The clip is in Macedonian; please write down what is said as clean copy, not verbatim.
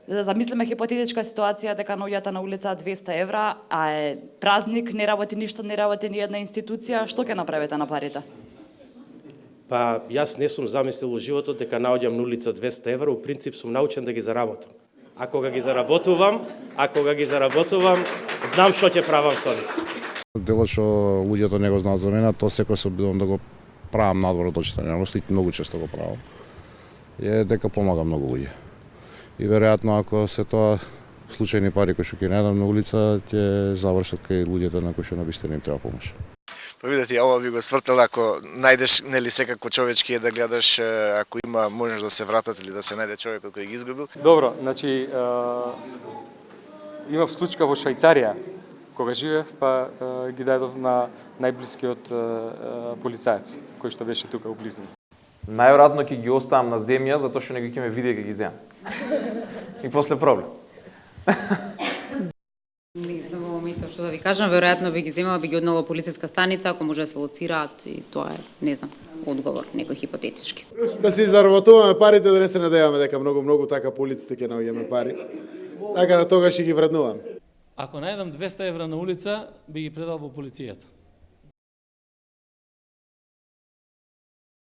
Замислиме хипотетичка ситуација дека наоѓате на улица 200 евра, а е празник, не работи ништо, не работи ни една институција, што ќе направите на парите? Па, јас не сум замислил во животот дека наоѓам на улица 200 евра, у принцип сум научен да ги заработам. А кога ги заработувам, знам што ќе правам со нив. Делот што луѓето не го знаат за мене, тоа секој се обидувам да го правам надвор од очите, многу често го правам. Е дека помага многу луѓе. И веројатно ако се тоа случајни пари кои што ќе најдам на улица, ќе завршат кај луѓето на кои што навистина им треба помош. Па видете, ова би го свртел ако најдеш нели секако човечки е да гледаш ако има можеш да се вратат или да се најде човекот кој ги изгубил. Добро, значи имав случка во Швајцарија кога живеев, па ги дадов на најблискиот полицаец кој што беше тука у близина. Најверојатно ќе ги оставам на земја затоа што него ќе ме види дека ги земам. И после проблем. Не знам во моментот што да ви кажам, веројатно би ги земала, би ги однела во полициска станица ако може да се лоцираат и тоа е, не знам, одговор некој хипотетички. Да си заработуваме парите, да не се надеваме дека многу така по улиците ќе наоѓаме пари. Така да тогаш ќе ги вреднувам. Ако најдам 200 евра на улица, би ги предал во полицијата.